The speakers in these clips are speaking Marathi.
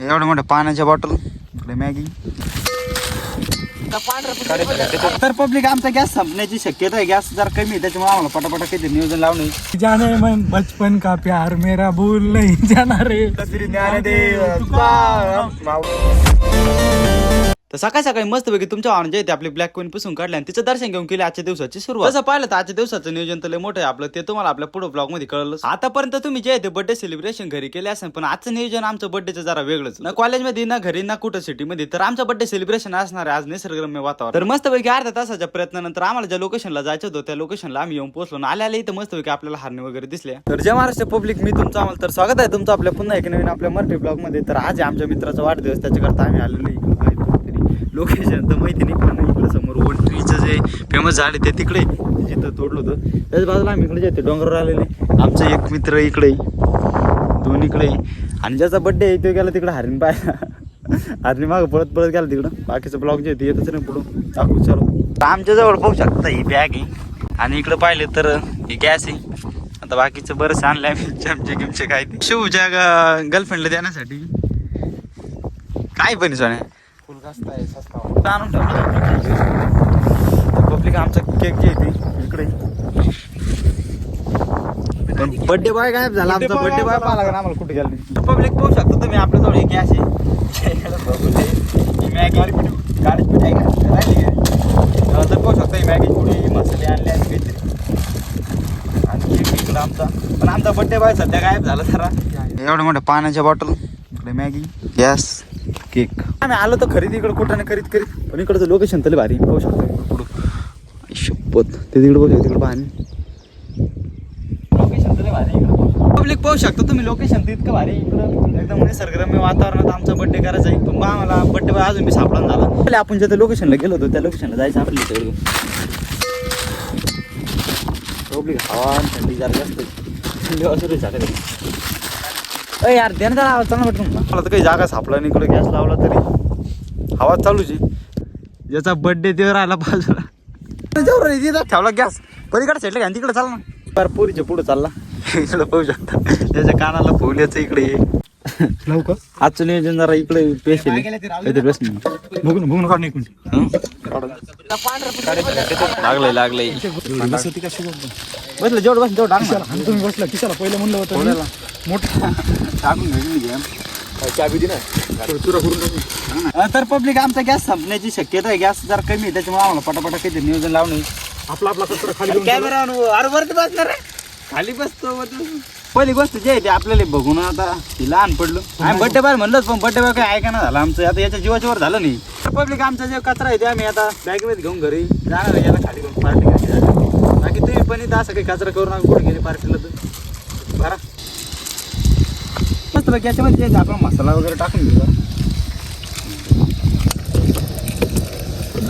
एवढ्या मोठ्या पाण्याच्या बॉटल, मॅगी. तर पब्लिक आमचा गॅस संपण्याची शक्यता आहे. गॅस जर कमी आहे त्याच्यामुळे आम्हाला पटापटा काहीतरी नियोजन लावणे. जाने मन बचपन का प्यार मेरा भूल नहीं जाना रे. तर सकाळी सकाळी मस्त पैकी तुमच्या वाहन जे आहे ते आपली ब्लॅक क्वीन पुसून काढले आणि तिचं दर्शन घेऊन केले आजच्या दिवसाची सुरुवात. जसं पाहिलं तर आजच्या दिवसाचं नियोजन तर लय मोठं आहे आपलं, ते तुम्हाला आपल्या पुढे ब्लॉग मध्ये कळलं. आतापर्यंत तुम्ही जे आहे ते बर्थडे सेलिब्रेशन घरी केले असेल, पण आजचं नियोजन आमचं बर्थडेचं जरा वेगळंच. ना कॉलेजमध्ये ना घरी ना कुठं सिटीमध्ये. तर आमचं बर्थडे सेलिब्रेशन असणार आहे आज निसर्गरम्य वातावरण. तर मस्त पैकी अर्ध्या तासाच्या प्रयत्नानंतर आम्हाला ज्या लोकेशनला जायचं होतं त्या लोकेशनला आम्ही येऊन पोहोचलो. आल्या इथं मस्त पैकी आपल्याला हरणे वगैरे दिसले. तर जय महाराष्ट्र पब्लिक, मी तुमचं आम्हाला तर स्वागत आहे तुमचं आपल्या पुन्हा एक नवीन आपल्या मराठी ब्लॉग मध्ये. तर आज आमच्या मित्राचा वाढदिवस, त्याच्याकरता आम्ही आलेलो लोकेशन तर माहिती नाही, पण इकडे समोर वन ट्रीचं जे फेमस झाड आहे ते तिकडे जिथं तोडलं होतं त्याच बाजूला आम्ही इकडे येते डोंगरावर आलेले. आमचा एक मित्र इकडे, दोन इकडे, आणि ज्याचा बड्डे आहे तो गेला तिकडे हरिण पाहायला. हरिणी मागं पळत पळत गेला तिकडं. बाकीचं ब्लॉग जे ते येतच नाही पुढं दाखवू. चलो आमच्या जवळ पाहू शकता ही बॅग आहे, आणि इकडं पाहिले तर ही गॅस आहे. आता बाकीचं बरंच आणलं आम्ही चमचे गिमचे काय ते शिवच्या गर्लफ्रेंडला देण्यासाठी. काय पण सोन्या आणून पब्लिक आमचा केक जे आहे इकडे. पण बर्थडे बॉय गायब झाला आमचा. बर्थडे बॉय पाहा लागला आम्हाला कुठे गेला. पब्लिक पाहू शकतो तुम्ही आपल्याजवळ एक गॅस आहे, मॅगी गाडीच पिठी आहे का राहिली का. तर पाहू शकता मॅगी पुढे मसाले आणले आणि काहीतरी, आणि केक इकडं आमचा. पण आमचा बर्थडे बॉय सध्या गायब झाला जरा. एवढ्या मोठ्या पाण्याच्या बॉटल, इकडे मॅगी, गॅस, केक. आम्ही आलो तर खरेदी इकडे कुठं नाही करीत, पण इकडचं लोकेशन तरी भारी पाहू शकतो. पुढं शपथ ते तिकडे पाहू शकतो, तिकडे पाहणे लोकेशन तरी भारी इकडं. पब्लिक पाहू शकतो तुम्ही लोकेशन तर इतकं भारी इकडं, एकदम निसर्गरम्य वातावरणात आमचा बर्थडे करायचा आहे. पण आम्हाला बर्थडे बॉय अजून मी सापडा झाला. पहिले आपण ज्या लोकेशनला गेलो होतो त्या लोकेशनला जायचं आपल्या इकडे. पब्लिक हवा थंडी जरा जास्त थंडी वाजून झालं. अय यार त्यानं जरा आवाज चांगला वाटतो मला. तर काही जागा सापडला नाही, इकडे गॅस लावला तरी आवाज चालूच आहे. ज्याचा बर्थडे तेव्हा राहिला बाजूला ठेवला गॅस पलीकडे सेटलं घ्या तिकडे चाल ना. फार पोरीच्या पुढे चालला. इकडे पाहू शकता त्याच्या कानाला फुल्याचं इकडे लवकर आजचं नियोजन जरा इकडे पेश बघून काढ नाही लागलंय. बसलं जेवढं बस जेवढं तुम्ही बसला किशाला पहिलं म्हणलं होतं मोठं टाकून घ्या. तर पब्लिक आमचा गॅस संपण्याची शक्यता आहे. गॅस जर कमी आहे त्याच्यामुळे आम्हाला पटापटा काहीतरी नियोजन लावणे. आपला कचरा खाली कॅमेरा वरती बसणार खाली बसतो. पहिली गोष्ट जे आहे ते आपल्याला बघून आता लहान पडलो. आम्ही बड्डे बाय म्हणलोच, पण बड्डे बाय काय ऐका ना झालं आमचं. आता याच्या जीवाच्यावर झालं नाही. तर पब्लिक आमचा जे कचरा आहे ते आम्ही आता बॅगमध्ये घेऊन घरी जाणार आहे. याला खाली घेऊन पार्टी करायची. बाकी तुम्ही पण इथं असं काही कचरा करून आम्ही कुठे गेले पार्टीला तर बरं मस्त बाकी याच्यामध्ये आपण मसाला वगैरे टाकून घेऊ.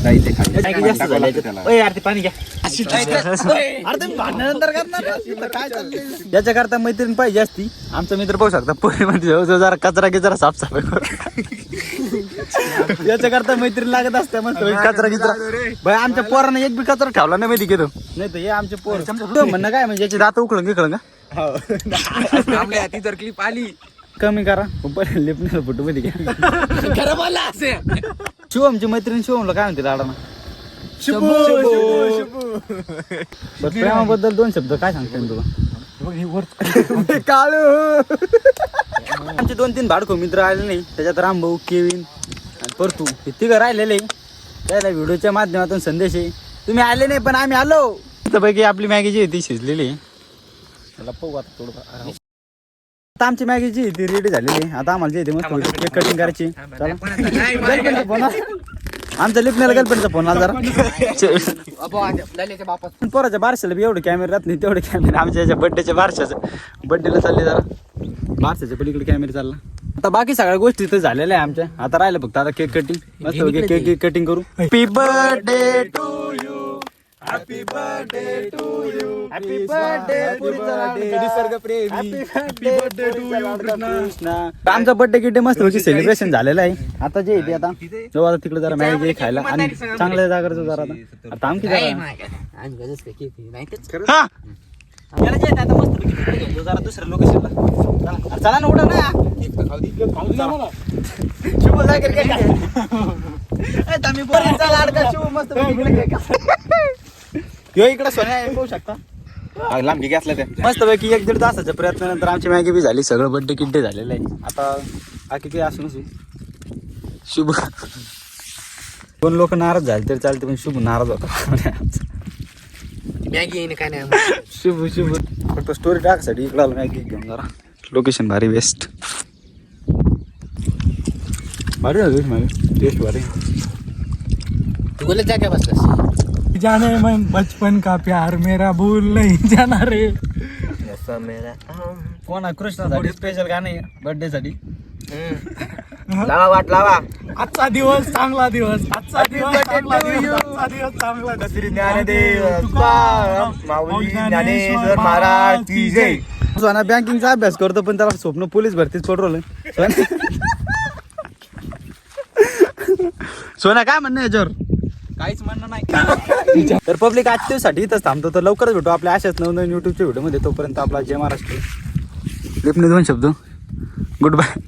जास्त झालं पाणी घ्या. याच्या करता मैत्रीण पाहिजे असती. आमचा मित्र पाहू शकता पोरीमध्ये जरा कचरा जरा साफसफाई करू. याच्या करता मैत्रीण लागत असते मस्त कचरा गिचरा. भाई आमच्या पोरानं एक बी कचरा ठेवला नाही माहिती घेतो. नाही तर हे आमचे पोर म्हणणं काय म्हणजे याची दात उकळून गिकळून का ती जर क्लिप आली कमी करा लिपण्याला फोटो मध्ये घ्या. शिवमची मैत्रीण शिवमला काय म्हणते लाडाना प्रेमाबद्दल दोन शब्द काय सांगते तुला. काळू आमचे 2-3 भाडको मित्र आले नाही. त्याच्यात रामभाऊ, केविन आणि परतू हे तिघं राहिलेले. त्याला व्हिडिओच्या माध्यमातून संदेश आहे तुम्ही आले नाही पण आम्ही आलो. पैकी आपली मॅगी जी आहे ती शिजलेली आहे. त्याला पाहू आता थोडं. आता आमची मॅगी जी ती रेडी झालेली आहे. आता आम्हाला जे मस्त केक कटिंग करायची. आमचा लिपण्याला गर्लफ्रेंडचा फोन आला जरा. पोराच्या बारशाला बी एवढे कॅमेरे राहत नाही तेवढे कॅमेरे आमच्या याच्या बड्डेच्या बारशाचं बड्डेला चालले जरा. बारशाच्या पलीकडे कॅमेरे चालला. आता बाकी सगळ्या गोष्टी तर झालेल्या आहे आमच्या. आता राहिलं फक्त आता केक कटिंग. मस्त केक कटिंग करू. Happy birthday to you, happy birthday to you, happy birthday निसर्ग प्रेमी, happy birthday to you Krishna. आमचा बर्थडे किती मस्त सेलिब्रेशन झालेलं आहे. आता जे आहे आता जाऊ आता तिकडे जरा मॅगी खायला आणि चांगल्या जागा जरा आता आमची जरा याला जे आता मस्त पैकी तिकडे घेऊन जाऊ जरा दुसऱ्या लोकेशनला. चला ना उडा ना शुभ जागर काय मी बोल चला अडका शुभ मस्त यो इकडे सोन्या आहे, पाहू शकता लांबी घेतला त्या मस्त पैकी 1-1.5 तासाच्या प्रयत्नानंतर आमची मॅगी बी झाली. सगळं बड्डे किड्डे झालेलं आहे. आता बाकी काही असू नसू शुभ 2 लोक नाराज झाले तरी चालते पण शुभ नाराज होता. मॅगी येईन काय नाही शुभ शुभ फक्त स्टोरी टाकासाठी इकडं आलो मॅगी घेऊन जरा. लोकेशन भारी बेस्ट भारी झाली माझी टेस्ट भारी. तू बोलत जा काय बसलास जाने मन बचपन का प्यार मेरा भूल नहीं जाना रे. कोणा कृष्णासाठी स्पेशल गाणे बर्थडे साठी लावा वाट लावा आजचा दिवस चांगला दिवस, आजचा दिवस चांगला दिवस, आजचा दिवस चांगला दिवस. ज्ञानदेव माऊली ज्ञानेश्वर महाराज की जय. सोना बँकिंगचा अभ्यास करतो पण त्याला स्वप्न पोलीस भरतीच पडवलं. सोना काय म्हणणं याच्यावर? काहीच म्हणणं नाही. तर पब्लिक आजच्या दिवसासाठी इथंच थांबतो. तर लवकरच भेटू आपल्या अशाच नवनवीन युट्यूबच्या व्हिडिओमध्ये. तोपर्यंत आपला जय महाराष्ट्र. लिपणे 2 शब्द गुड बाय.